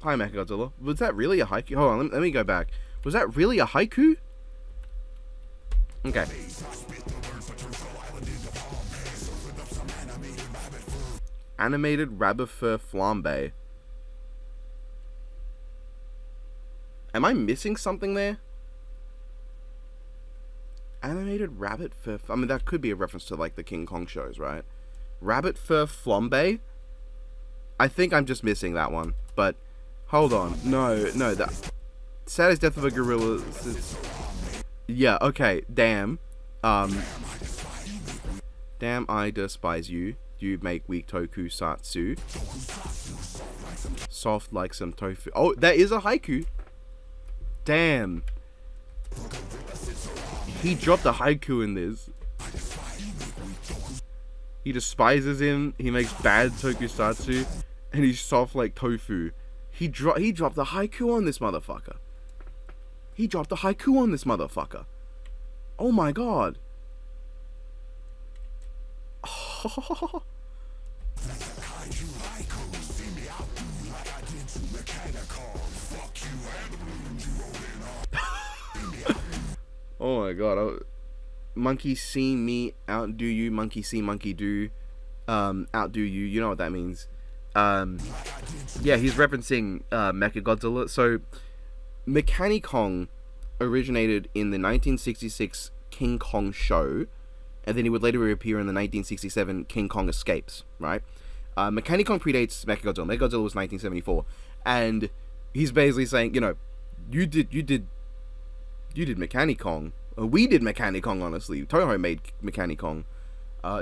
Hi, Mecha-Godzilla. Was that really a haiku? Hold on, let me go back. Was that really a haiku? Okay. Animated rabbit fur flambe. Am I missing something there? Animated rabbit fur... I mean, that could be a reference to, like, the King Kong shows, right? Rabbit fur flambe? I think I'm just missing that one. But, hold on. No, that... Saddest death of a gorilla... Yeah, okay, damn. Damn, I despise you. You make weak tokusatsu. Soft like some tofu. Oh, that is a haiku. Damn. He dropped a haiku in this. He despises him. He makes bad tokusatsu. And he's soft like tofu. He dropped a haiku on this motherfucker. He dropped a haiku on this motherfucker. Oh my god. Oh my god. Monkey see me outdo you. Monkey see monkey do. Outdo you. You know what that means. Yeah, he's referencing Mecha-Godzilla. So, Mecha-Kong originated in the 1966 King Kong show, and then he would later reappear in the 1967 King Kong Escapes, right? Mecha-Kong predates Mecha-Godzilla. Mecha-Godzilla was 1974, and he's basically saying, you know, you did Mecha-Kong. We did Mecha-Kong, honestly. Toho made Mecha-Kong.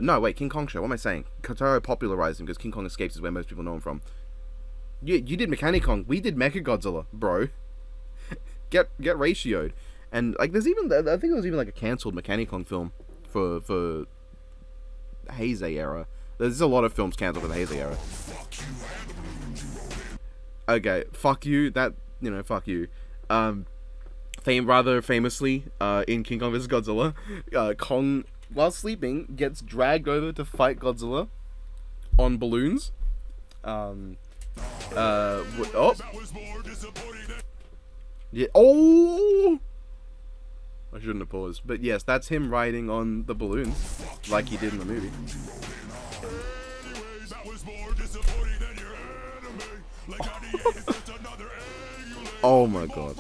No, wait, King Kong show. What am I saying? Toho popularized him because King Kong Escapes is where most people know him from. You did Mecha-Kong. We did Mecha-Godzilla, bro. Get ratioed. And like, there's even, I think there was even like a cancelled Mecha-Kong film for Heisei era. There's a lot of films cancelled for the Heisei era. Okay, fuck you. That, you know, fuck you. Rather famously, in King Kong vs. Godzilla, Kong, while sleeping, gets dragged over to fight Godzilla on balloons. Yeah. Oh! I shouldn't have paused. But yes, that's him riding on the balloons, like he did in the movie. Oh my god.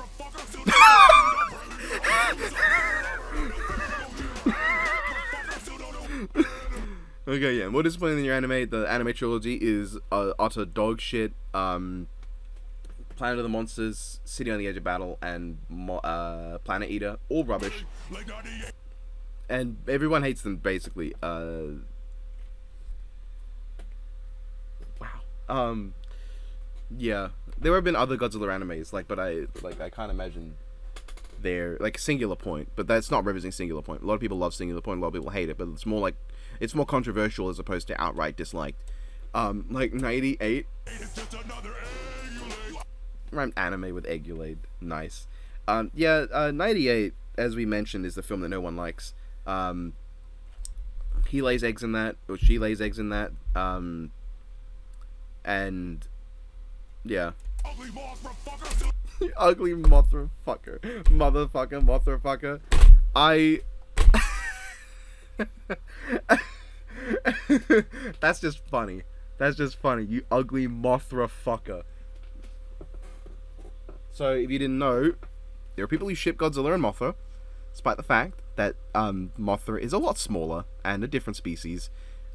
Okay, yeah, more disappointing than your anime. The anime trilogy is utter dog shit. Planet of the Monsters, City on the Edge of Battle, and Planet Eater, all rubbish. And everyone hates them, basically. Wow. Yeah, there have been other Godzilla animes, but I can't imagine they're like Singular Point, but that's not representing Singular Point. A lot of people love Singular Point, a lot of people hate it, but it's more controversial as opposed to outright disliked. Like 98, rhymed anime with Egulade, nice. 98, as we mentioned, is the film that no one likes. He lays eggs in that, or she lays eggs in that, and yeah. Ugly motherfucker. Motherfucker. That's just funny. You ugly motherfucker. So, if you didn't know, there are people who ship Godzilla and Mothra, despite the fact that Mothra is a lot smaller and a different species.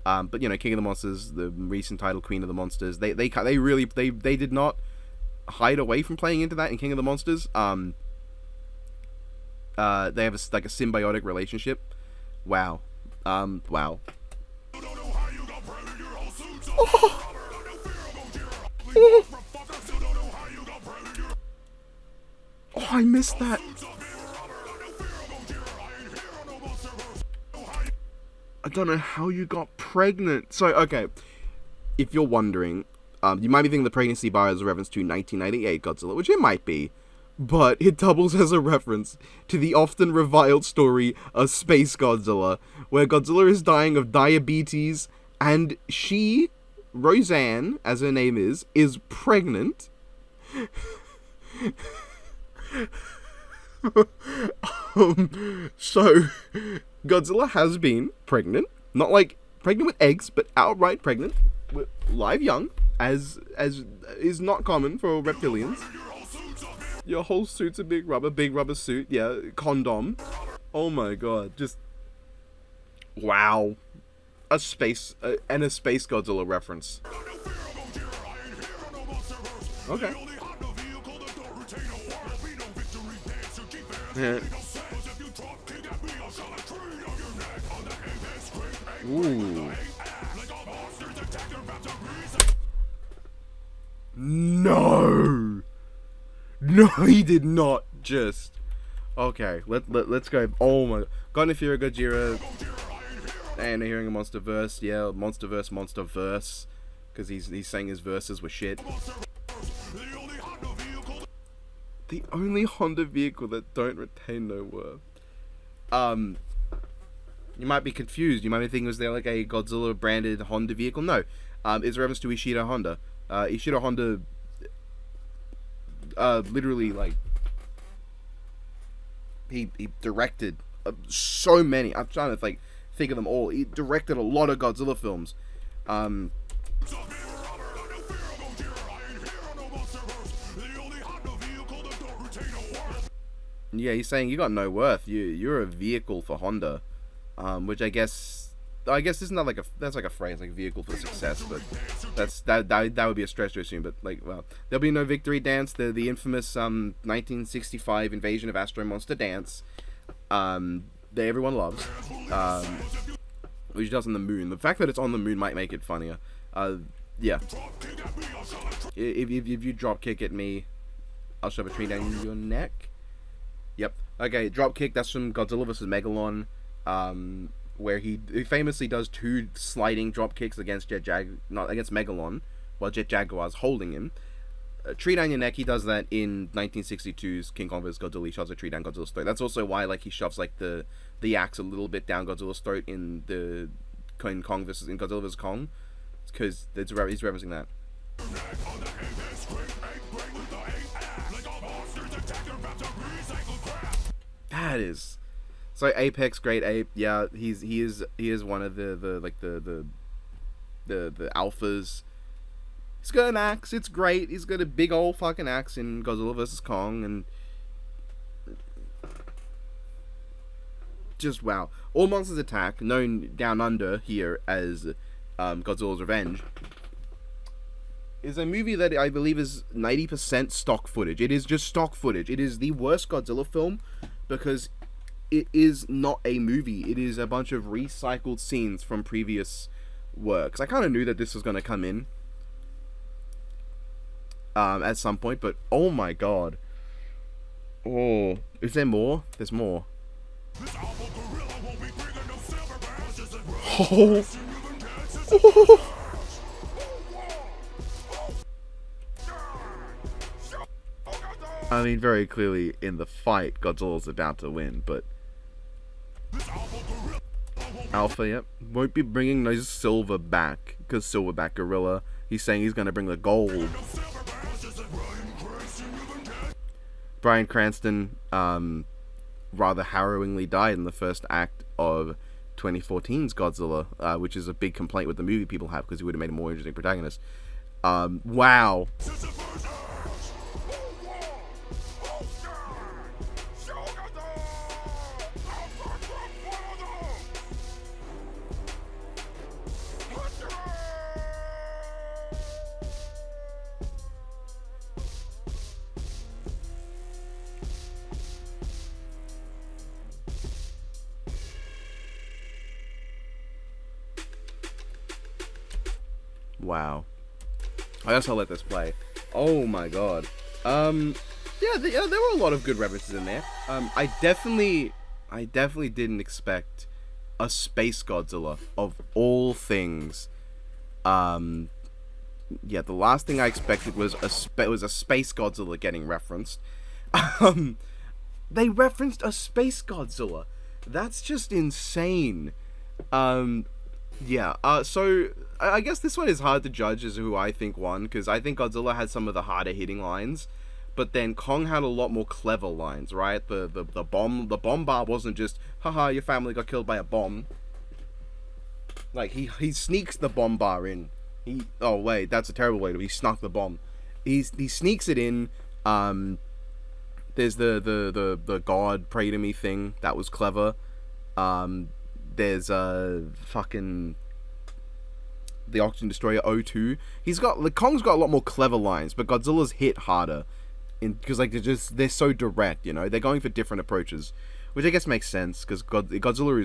But you know, King of the Monsters, the recent title Queen of the Monsters, they did not hide away from playing into that in King of the Monsters. They have a symbiotic relationship. Wow. Wow. Oh, I missed that. I don't know how you got pregnant. So, okay, if you're wondering, you might be thinking the pregnancy bar is a reference to 1998 Godzilla, which it might be, but it doubles as a reference to the often reviled story of Space Godzilla, where Godzilla is dying of diabetes, and she, Roseanne, as her name is pregnant. So Godzilla has been pregnant, not like pregnant with eggs, but outright pregnant with live young, as is not common for reptilians. Your whole suit's a big rubber suit, yeah, condom. Oh my god, just wow, a space Godzilla reference. Okay. Yeah. Ooh. No, he did not just. Okay, let's go. Oh my. Gonifira Gojira. And hearing a Monsterverse, yeah, Monsterverse, because he's saying his verses were shit. The only Honda vehicle that don't retain no worth. You might be confused. You might be thinking, was there like a Godzilla branded Honda vehicle? No. It's a reference to Ishida Honda. Ishida Honda, literally, like, he directed so many. I'm trying to think of them all. He directed a lot of Godzilla films. Yeah, he's saying you got no worth. You're a vehicle for Honda, which I guess isn't that that's like a phrase, like vehicle for success, but that would be a stretch to assume. But well, there'll be no victory dance. The infamous 1965 Invasion of Astro Monster dance, that everyone loves, which does on the moon. The fact that it's on the moon might make it funnier. Yeah. If you drop kick at me, I'll shove a tree down your neck. Yep. Okay, drop kick. That's from Godzilla vs. Megalon, where he famously does 2 sliding drop kicks against against Megalon, while Jet Jaguar's holding him. Tree down your neck. He does that in 1962's King Kong vs. Godzilla. He shoves a tree down Godzilla's throat. That's also why he shoves the axe a little bit down Godzilla's throat in the King Kong vs. in Godzilla vs. Kong, because he's referencing that. That is so Apex Great Ape. Yeah, he is one of the alphas. He's got an axe. It's great. He's got a big old fucking axe in Godzilla vs. Kong, and just wow. All Monsters Attack, known down under here as Godzilla's Revenge, is a movie that I believe is 90% stock footage. It is just stock footage. It is the worst Godzilla film because it is not a movie. It is a bunch of recycled scenes from previous works. I kind of knew that this was going to come in. at some point, but oh my god. Oh, is there more? There's more. This awful gorilla won't be bringing no silver badges and Oh. I mean, very clearly in the fight, Godzilla's about to win, but Alpha, yep, won't be bringing no silver back, because Silverback Gorilla, he's saying he's gonna bring the gold. Bryan Cranston, rather harrowingly died in the first act of 2014's Godzilla, which is a big complaint with the movie people have, because he would have made a more interesting protagonist. Wow. Wow. I guess I'll let this play. Oh my god. Yeah, there were a lot of good references in there. I definitely didn't expect a space Godzilla of all things. Yeah, the last thing I expected was a space Godzilla getting referenced. They referenced a space Godzilla. That's just insane. Yeah, so I guess this one is hard to judge as who I think won, because I think Godzilla had some of the harder hitting lines, but then Kong had a lot more clever lines, right? The bomb bar wasn't just, haha, your family got killed by a bomb. Like, he sneaks the bomb bar in. Oh wait, that's a terrible way to, he snuck the bomb. He sneaks it in. There's the God pray to me thing, that was clever. There's fucking the Oxygen Destroyer O2. Kong's got a lot more clever lines, but Godzilla's hit harder, because like they're so direct, you know. They're going for different approaches, which I guess makes sense, because Godzilla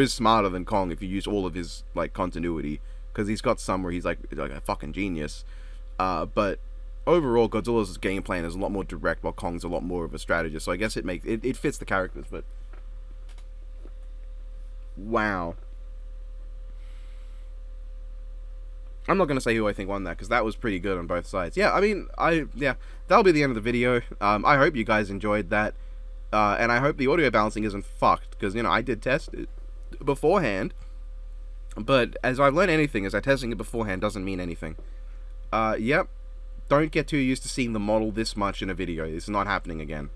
is smarter than Kong if you use all of his like continuity, because he's got some where he's like a fucking genius. But overall, Godzilla's game plan is a lot more direct, while Kong's a lot more of a strategist. So I guess it fits the characters, but. Wow. I'm not going to say who I think won that, because that was pretty good on both sides. Yeah, I mean, that'll be the end of the video. I hope you guys enjoyed that. And I hope the audio balancing isn't fucked, because, you know, I did test it beforehand. But as I've learned anything, is that testing it beforehand doesn't mean anything. Yep. Don't get too used to seeing the model this much in a video. It's not happening again.